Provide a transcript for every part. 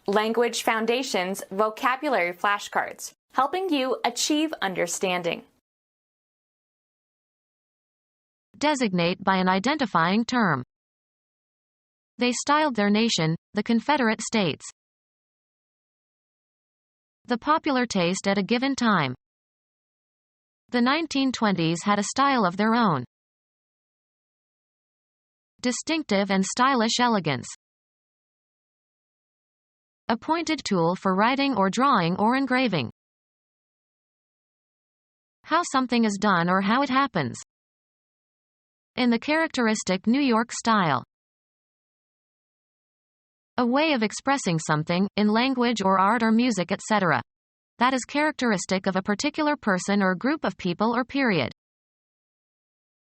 Language Foundations Vocabulary Flashcards, helping you achieve understanding. Designate by an identifying term. They styled their nation, the Confederate States. The popular taste at a given time. The 1920s had a style of their own. Distinctive and stylish elegance. A pointed tool for writing or drawing or engraving. How something is done or how it happens. In the characteristic New York style. A way of expressing something, in language or art or music, etc. that is characteristic of a particular person or group of people or period.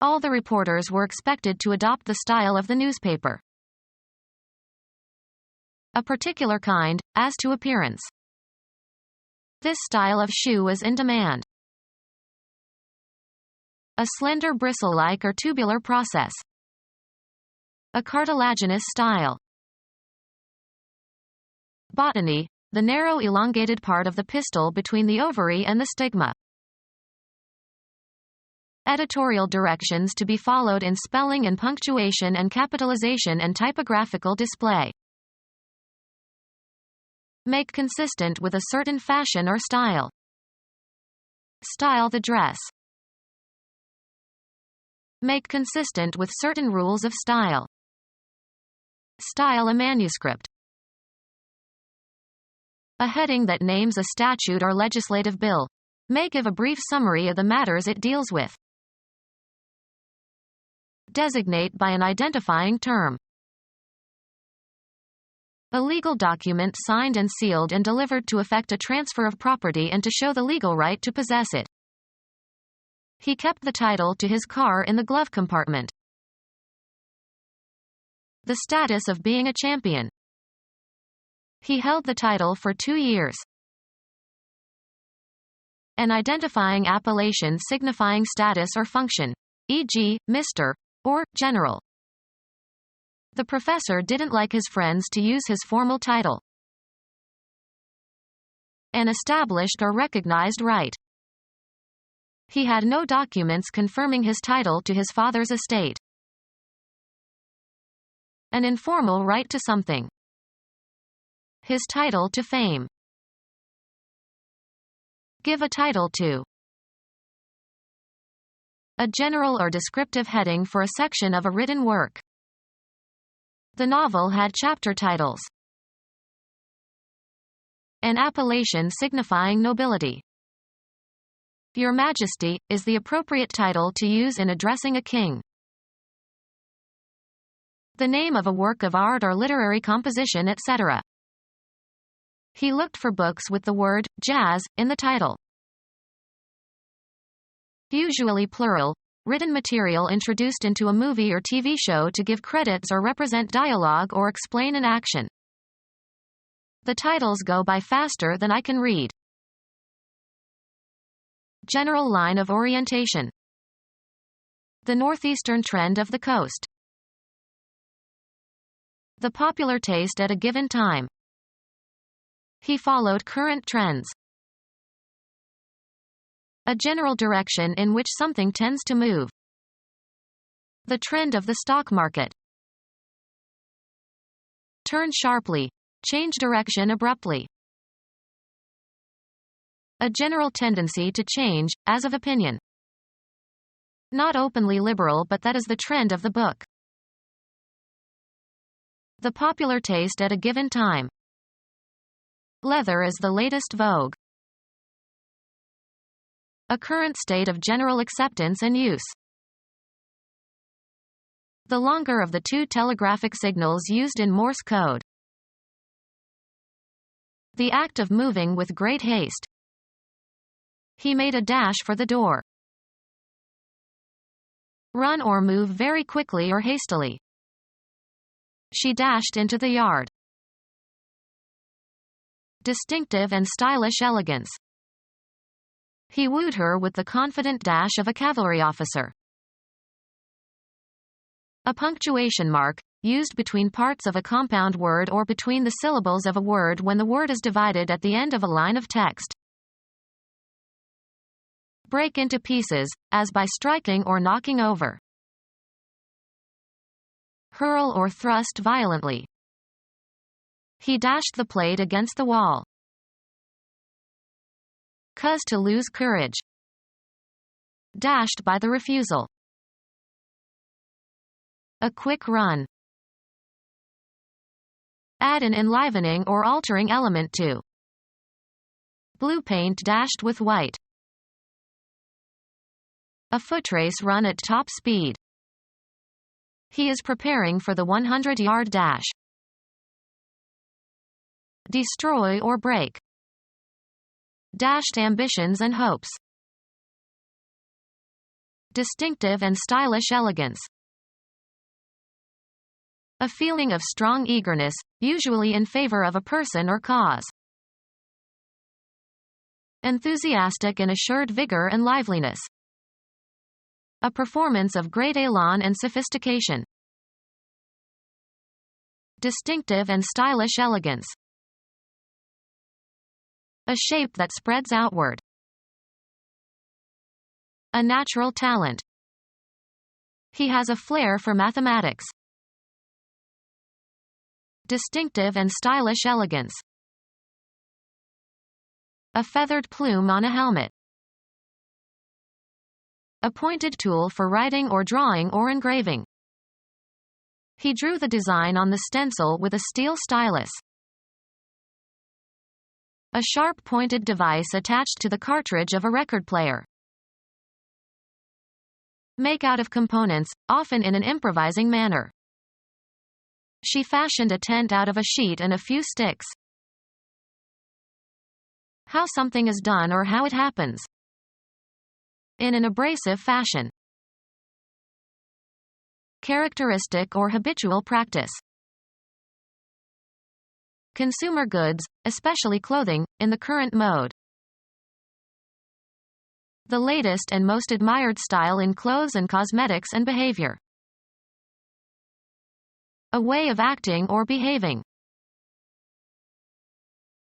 All the reporters were expected to adopt the style of the newspaper. A particular kind, as to appearance. This style of shoe is in demand. A slender bristle-like or tubular process. A cartilaginous style. Botany, the narrow elongated part of the pistil between the ovary and the stigma. Editorial directions to be followed in spelling and punctuation and capitalization and typographical display. Make consistent with a certain fashion or style. Style the dress. Make consistent with certain rules of style. Style a manuscript. A heading that names a statute or legislative bill. May give a brief summary of the matters it deals with. Designate by an identifying term. A legal document signed and sealed and delivered to effect a transfer of property and to show the legal right to possess it. He kept the title to his car in the glove compartment. The status of being a champion. He held the title for 2 years. An identifying appellation signifying status or function, e.g., Mr. or General. The professor didn't like his friends to use his formal title. An established or recognized right. He had no documents confirming his title to his father's estate. An informal right to something. His title to fame. Give a title to. A general or descriptive heading for a section of a written work. The novel had chapter titles. An appellation signifying nobility. Your Majesty is the appropriate title to use in addressing a king. The name of a work of art or literary composition, etc. He looked for books with the word jazz in the title. Usually plural, written material introduced into a movie or TV show to give credits or represent dialogue or explain an action. The titles go by faster than I can read. General line of orientation. The northeastern trend of the coast. The popular taste at a given time. He followed current trends. A general direction in which something tends to move. The trend of the stock market. Turn sharply. Change direction abruptly. A general tendency to change, as of opinion. Not openly liberal, but that is the trend of the book. The popular taste at a given time. Leather is the latest vogue. A current state of general acceptance and use. The longer of the 2 telegraphic signals used in Morse code. The act of moving with great haste. He made a dash for the door. Run or move very quickly or hastily. She dashed into the yard. Distinctive and stylish elegance. He wooed her with the confident dash of a cavalry officer. A punctuation mark, used between parts of a compound word or between the syllables of a word when the word is divided at the end of a line of text. Break into pieces, as by striking or knocking over. Hurl or thrust violently. He dashed the plate against the wall. Cause to lose courage. Dashed by the refusal. A quick run. Add an enlivening or altering element to. Blue paint dashed with white. A footrace run at top speed. He is preparing for the 100-yard dash. Destroy or break. Dashed ambitions and hopes. Distinctive and stylish elegance. A feeling of strong eagerness, usually in favor of a person or cause. Enthusiastic and assured vigor and liveliness. A performance of great elan and sophistication. Distinctive and stylish elegance. A shape that spreads outward. A natural talent. He has a flair for mathematics. Distinctive and stylish elegance. A feathered plume on a helmet. A pointed tool for writing or drawing or engraving. He drew the design on the stencil with a steel stylus. A sharp pointed device attached to the cartridge of a record player. Make out of components, often in an improvising manner. She fashioned a tent out of a sheet and a few sticks. How something is done or how it happens. In an abrasive fashion. Characteristic or habitual practice. Consumer goods, especially clothing, in the current mode. The latest and most admired style in clothes and cosmetics and behavior. A way of acting or behaving.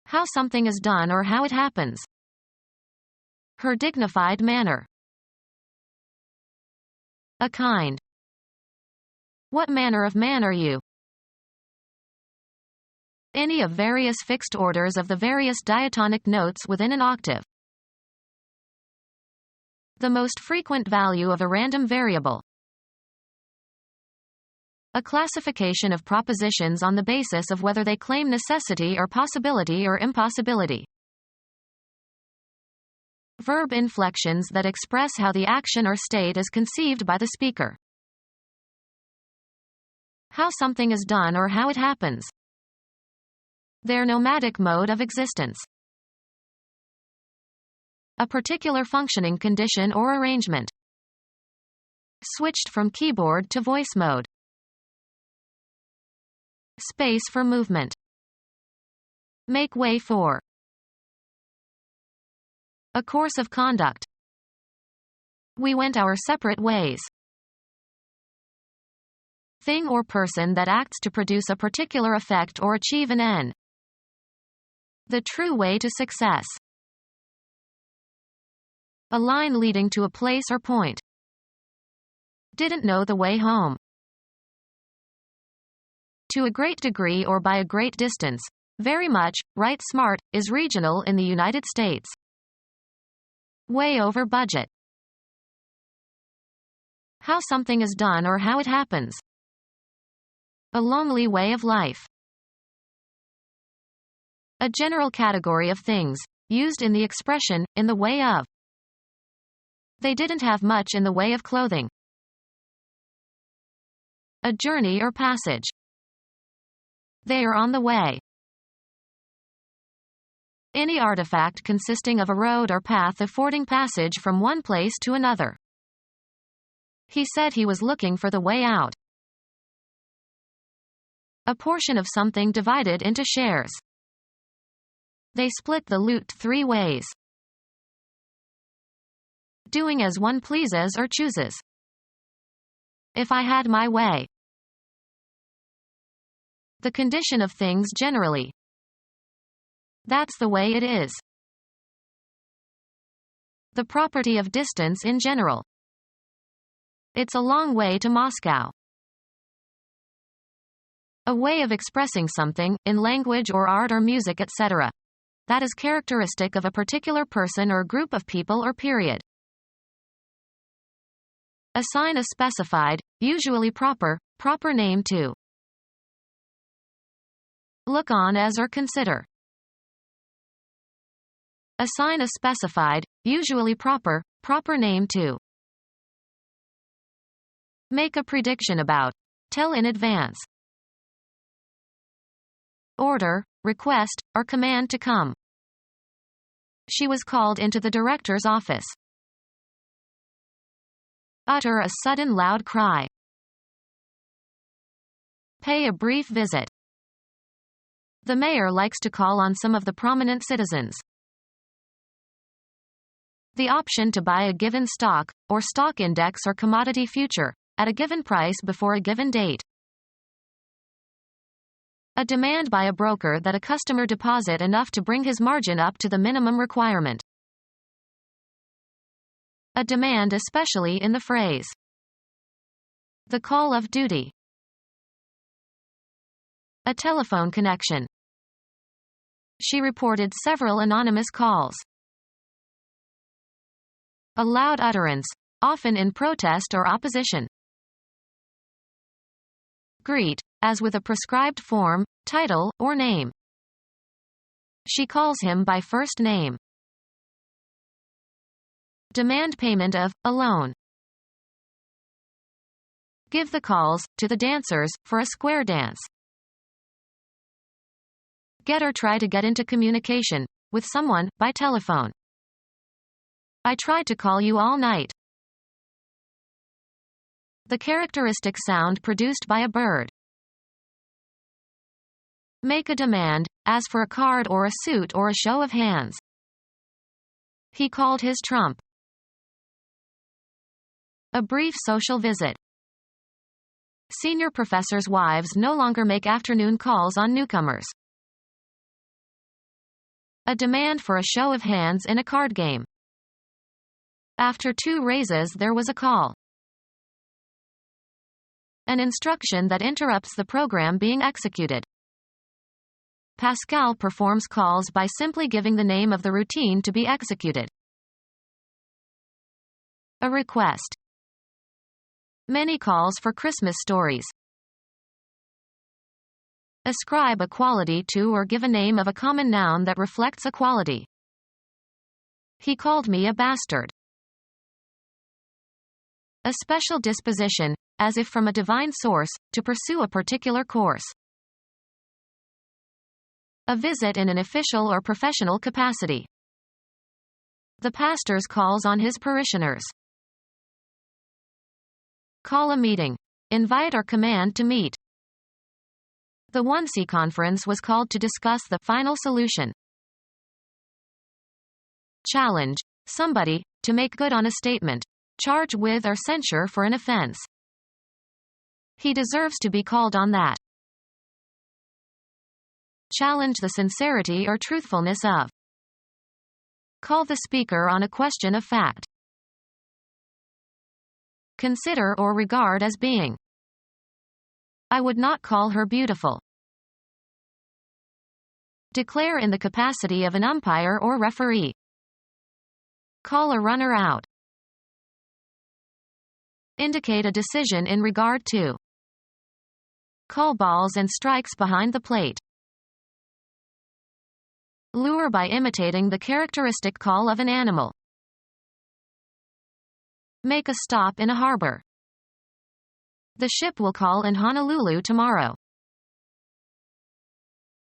How something is done or how it happens. Her dignified manner. A kind. What manner of man are you? Any of various fixed orders of the various diatonic notes within an octave. The most frequent value of a random variable. A classification of propositions on the basis of whether they claim necessity or possibility or impossibility. Verb inflections that express how the action or state is conceived by the speaker. How something is done or how it happens. Their nomadic mode of existence. A particular functioning condition or arrangement. Switched from keyboard to voice mode. Space for movement. Make way for. A course of conduct. We went our separate ways. Thing or person that acts to produce a particular effect or achieve an end. The true way to success. A line leading to a place or point. Didn't know the way home. To a great degree or by a great distance. Very much, right smart, is regional in the United States. Way over budget. How something is done or how it happens. A lonely way of life. A general category of things, used in the expression, in the way of. They didn't have much in the way of clothing. A journey or passage. They are on the way. Any artifact consisting of a road or path affording passage from one place to another. He said he was looking for the way out. A portion of something divided into shares. They split the loot 3 ways. Doing as one pleases or chooses. If I had my way. The condition of things generally. That's the way it is. The property of distance in general. It's a long way to Moscow. A way of expressing something, in language or art or music, etc. That is characteristic of a particular person or group of people or period. Assign a specified, usually proper name to. Look on as or consider. Assign a specified, usually proper name to. Make a prediction about. Tell in advance. Order, request, or command to come. She was called into the director's office. Utter a sudden loud cry. Pay a brief visit. The mayor likes to call on some of the prominent citizens. The option to buy a given stock, or stock index or commodity future, at a given price before a given date. A demand by a broker that a customer deposit enough to bring his margin up to the minimum requirement. A demand especially in the phrase. The call of duty. A telephone connection. She reported several anonymous calls. A loud utterance, often in protest or opposition. Greet, as with a prescribed form, title, or name. She calls him by first name. Demand payment of a loan. Give the calls to the dancers for a square dance. Get or try to get into communication with someone by telephone. I tried to call you all night. The characteristic sound produced by a bird. Make a demand, as for a card or a suit or a show of hands. He called his trump. A brief social visit. Senior professors' wives no longer make afternoon calls on newcomers. A demand for a show of hands in a card game. After 2 raises there was a call. An instruction that interrupts the program being executed. Pascal performs calls by simply giving the name of the routine to be executed. A request. Many calls for Christmas stories. Ascribe a quality to or give a name of a common noun that reflects a quality. He called me a bastard. A special disposition, as if from a divine source, to pursue a particular course. A visit in an official or professional capacity. The pastor's calls on his parishioners. Call a meeting. Invite or command to meet. The 1C conference was called to discuss the final solution. Challenge somebody to make good on a statement, charge with or censure for an offense. He deserves to be called on that. Challenge the sincerity or truthfulness of. Call the speaker on a question of fact. Consider or regard as being. I would not call her beautiful. Declare in the capacity of an umpire or referee. Call a runner out. Indicate a decision in regard to. Call balls and strikes behind the plate. Lure by imitating the characteristic call of an animal. Make a stop in a harbor. The ship will call in Honolulu tomorrow.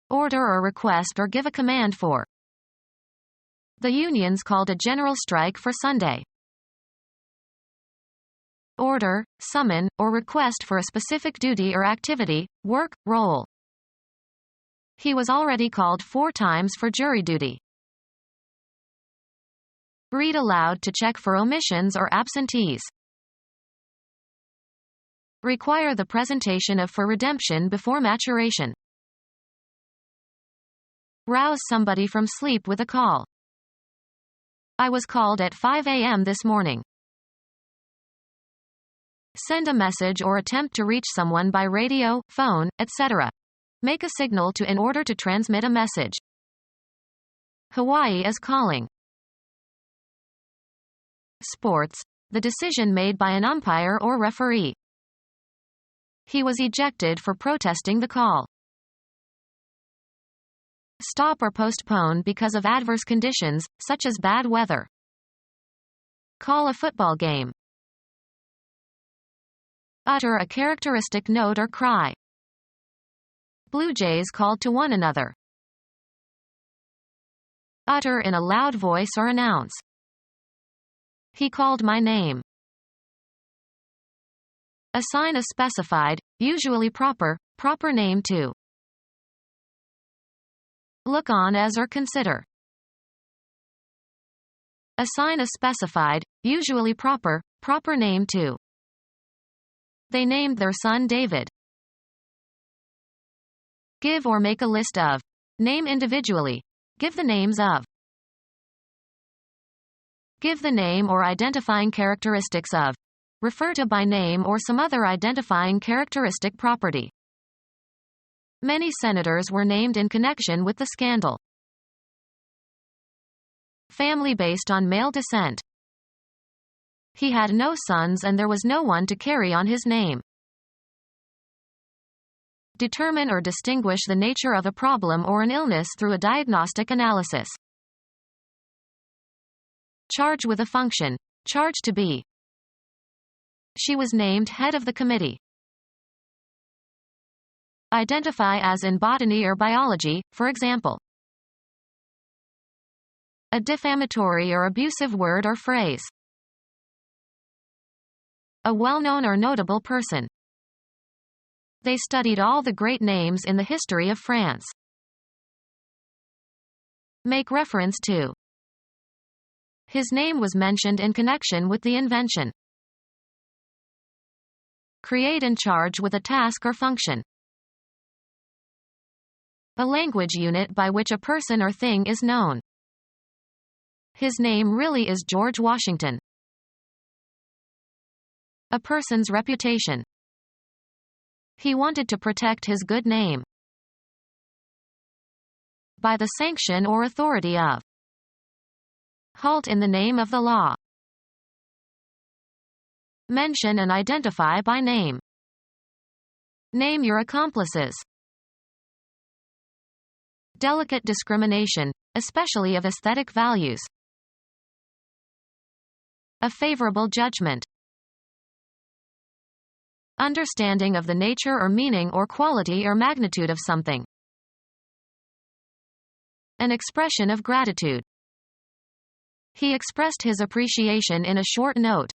Order or request or give a command for. The unions called a general strike for Sunday. Order, summon, or request for a specific duty or activity, work, role. He was already called 4 times for jury duty. Read aloud to check for omissions or absentees. Require the presentation of for redemption before maturation. Rouse somebody from sleep with a call. I was called at 5 a.m. this morning. Send a message or attempt to reach someone by radio, phone, etc. Make a signal in order to transmit a message. Hawaii is calling. Sports. The decision made by an umpire or referee. He was ejected for protesting the call. Stop or postpone because of adverse conditions, such as bad weather. Call a football game. Utter a characteristic note or cry. Blue jays called to one another. Utter in a loud voice or announce. He called my name. Assign a specified, usually proper name to. Look on as or consider. Assign a specified, usually proper name to. They named their son David. Give or make a list of. Name individually. Give the names of. Give the name or identifying characteristics of. Refer to by name or some other identifying characteristic property. Many senators were named in connection with the scandal. Family based on male descent. He had no sons and there was no one to carry on his name. Determine or distinguish the nature of a problem or an illness through a diagnostic analysis. Charge with a function. Charge to be. She was named head of the committee. Identify as in botany or biology, for example. A defamatory or abusive word or phrase. A well-known or notable person. They studied all the great names in the history of France. Make reference to. His name was mentioned in connection with the invention. Create and charge with a task or function. A language unit by which a person or thing is known. His name really is George Washington. A person's reputation. He wanted to protect his good name. By the sanction or authority of. Halt in the name of the law. Mention and identify by name. Name your accomplices. Delicate discrimination, especially of aesthetic values. A favorable judgment. Understanding of the nature or meaning or quality or magnitude of something. An expression of gratitude. He expressed his appreciation in a short note.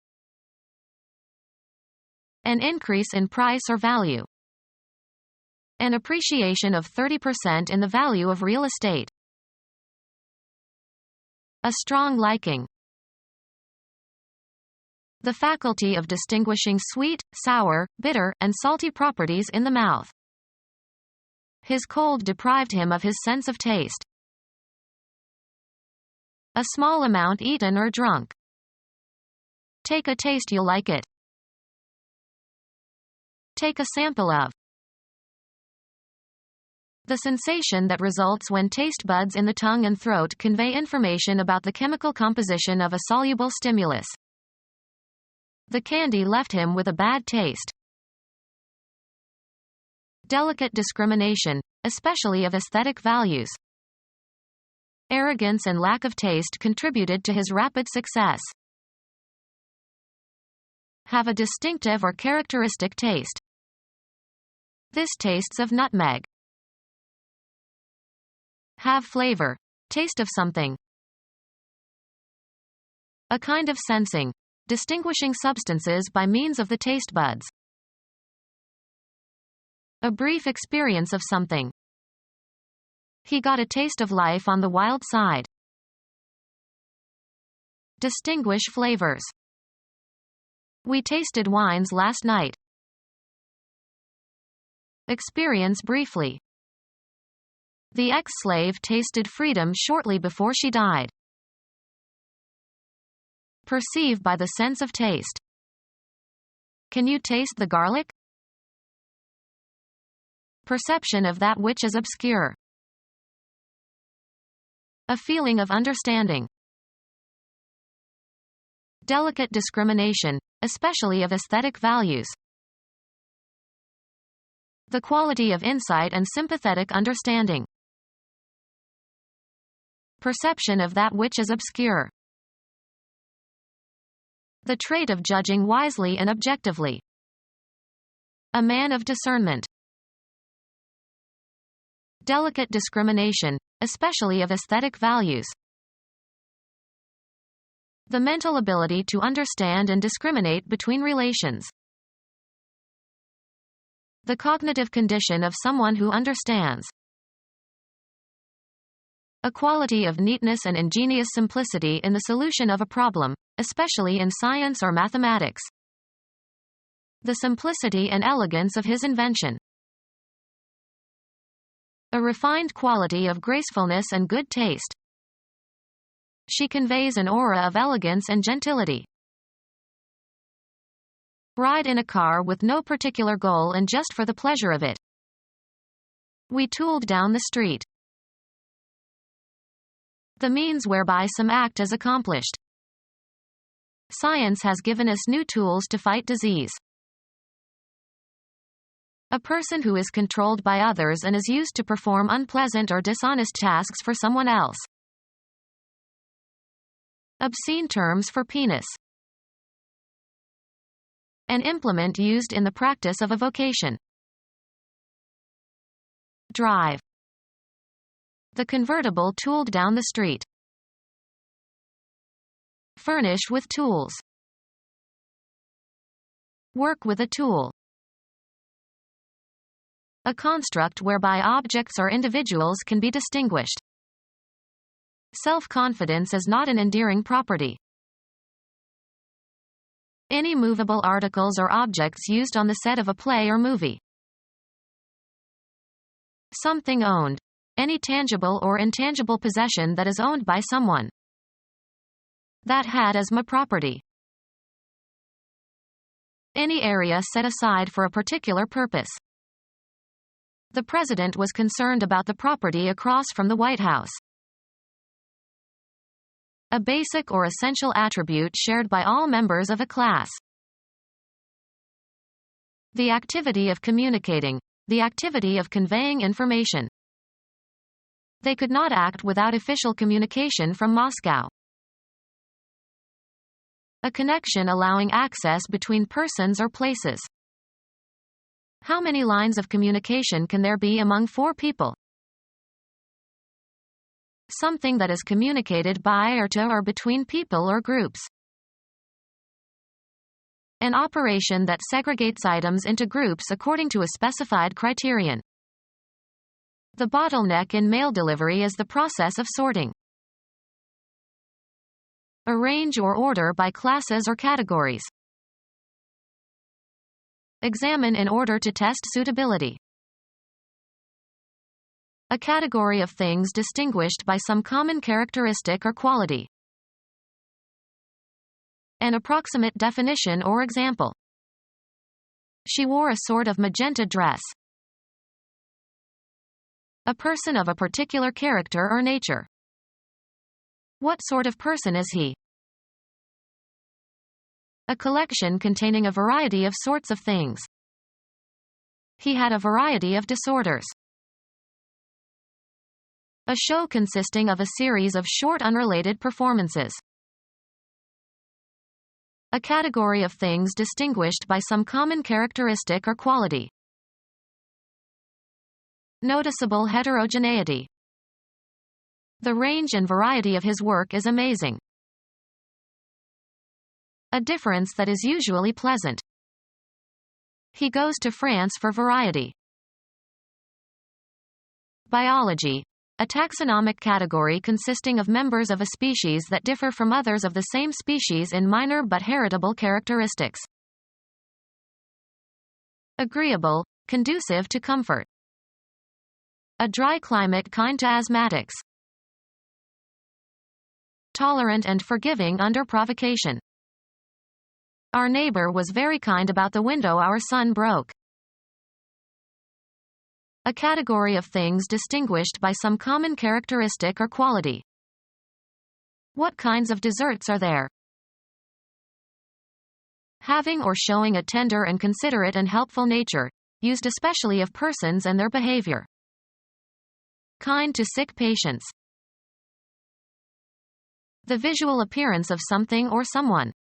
An increase in price or value. An appreciation of 30% in the value of real estate. A strong liking. The faculty of distinguishing sweet, sour, bitter, and salty properties in the mouth. His cold deprived him of his sense of taste. A small amount eaten or drunk. Take a taste, you'll like it. Take a sample of. The sensation that results when taste buds in the tongue and throat convey information about the chemical composition of a soluble stimulus. The candy left him with a bad taste. Delicate discrimination, especially of aesthetic values. Arrogance and lack of taste contributed to his rapid success. Have a distinctive or characteristic taste. This tastes of nutmeg. Have flavor. Taste of something. A kind of sensing. Distinguishing substances by means of the taste buds. A brief experience of something. He got a taste of life on the wild side. Distinguish flavors. We tasted wines last night. Experience briefly. The ex-slave tasted freedom shortly before she died. Perceive by the sense of taste. Can you taste the garlic? Perception of that which is obscure. A feeling of understanding. Delicate discrimination, especially of aesthetic values. The quality of insight and sympathetic understanding. Perception of that which is obscure. The trait of judging wisely and objectively. A man of discernment. Delicate discrimination, especially of aesthetic values. The mental ability to understand and discriminate between relations. The cognitive condition of someone who understands. A quality of neatness and ingenious simplicity in the solution of a problem, especially in science or mathematics. The simplicity and elegance of his invention. A refined quality of gracefulness and good taste. She conveys an aura of elegance and gentility. Ride in a car with no particular goal and just for the pleasure of it. We tooled down the street. The means whereby some act is accomplished. Science has given us new tools to fight disease. A person who is controlled by others and is used to perform unpleasant or dishonest tasks for someone else. Obscene terms for penis. An implement used in the practice of a vocation. Drive. The convertible tooled down the street. Furnish with tools. Work with a tool. A construct whereby objects or individuals can be distinguished. Self-confidence is not an endearing property. Any movable articles or objects used on the set of a play or movie. Something owned. Any tangible or intangible possession that is owned by someone. That had as my property. Any area set aside for a particular purpose. The president was concerned about the property across from the White House. A basic or essential attribute shared by all members of a class. The activity of communicating. The activity of conveying information. They could not act without official communication from Moscow. A connection allowing access between persons or places. How many lines of communication can there be among four people? Something that is communicated by or to or between people or groups. An operation that segregates items into groups according to a specified criterion. The bottleneck in mail delivery is the process of sorting. Arrange or order by classes or categories. Examine in order to test suitability. A category of things distinguished by some common characteristic or quality. An approximate definition or example. She wore a sort of magenta dress. A person of a particular character or nature. What sort of person is he? A collection containing a variety of sorts of things. He had a variety of disorders. A show consisting of a series of short unrelated performances. A category of things distinguished by some common characteristic or quality. Noticeable heterogeneity. The range and variety of his work is amazing. A difference that is usually pleasant. He goes to France for variety. Biology. A taxonomic category consisting of members of a species that differ from others of the same species in minor but heritable characteristics. Agreeable. conducive to comfort. A dry climate kind to asthmatics. Tolerant and forgiving under provocation. Our neighbor was very kind about the window our son broke. A category of things distinguished by some common characteristic or quality. What kinds of desserts are there? Having or showing a tender and considerate and helpful nature, used especially of persons and their behavior. Kind to sick patients. The visual appearance of something or someone.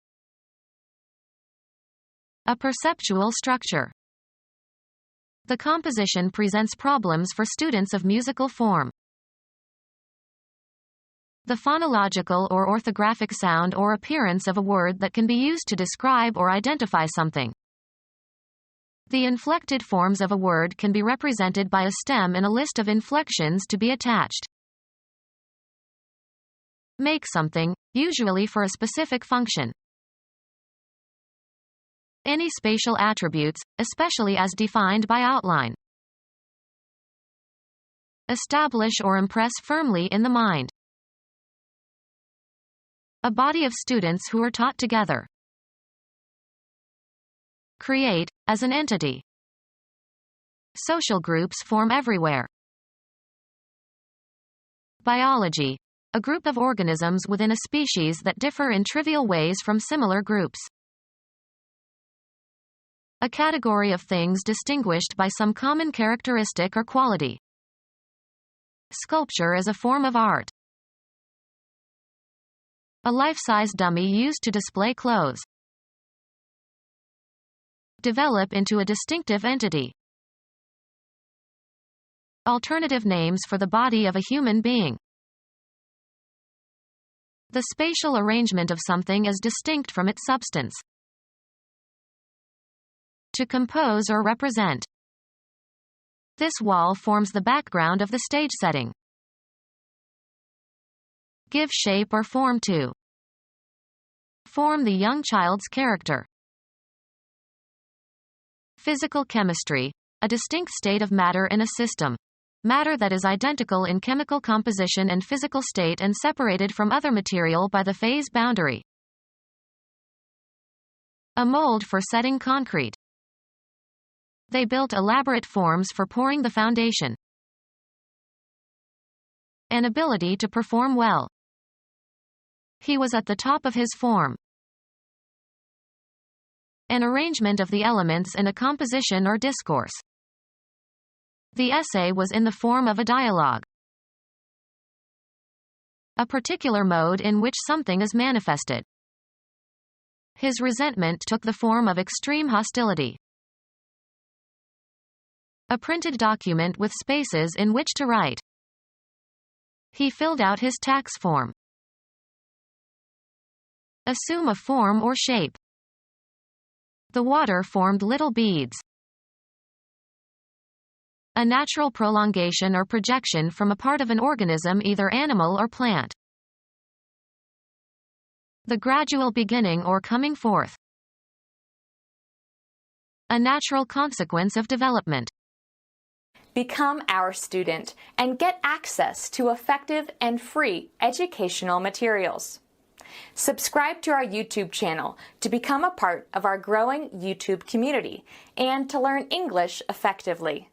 A perceptual structure. The composition presents problems for students of musical form. The phonological or orthographic sound or appearance of a word that can be used to describe or identify something. The inflected forms of a word can be represented by a stem in a list of inflections to be attached. Make something, usually for a specific function. Any spatial attributes, especially as defined by outline. Establish or impress firmly in the mind. A body of students who are taught together. Create, as an entity. Social groups form everywhere. Biology. A group of organisms within a species that differ in trivial ways from similar groups. A category of things distinguished by some common characteristic or quality. Sculpture is a form of art. A life-size dummy used to display clothes. Develop into a distinctive entity. Alternative names for the body of a human being. The spatial arrangement of something is distinct from its substance. To compose or represent. This wall forms the background of the stage setting. Give shape or form to. Form the young child's character. Physical chemistry. A distinct state of matter in a system. Matter that is identical in chemical composition and physical state and separated from other material by the phase boundary. A mold for setting concrete. They built elaborate forms for pouring the foundation. An ability to perform well. He was at the top of his form. An arrangement of the elements in a composition or discourse. The essay was in the form of a dialogue. A particular mode in which something is manifested. His resentment took the form of extreme hostility. A printed document with spaces in which to write. He filled out his tax form. Assume a form or shape. The water formed little beads. A natural prolongation or projection from a part of an organism, either animal or plant. The gradual beginning or coming forth. A natural consequence of development. Become our student and get access to effective and free educational materials. Subscribe to our YouTube channel to become a part of our growing YouTube community and to learn English effectively.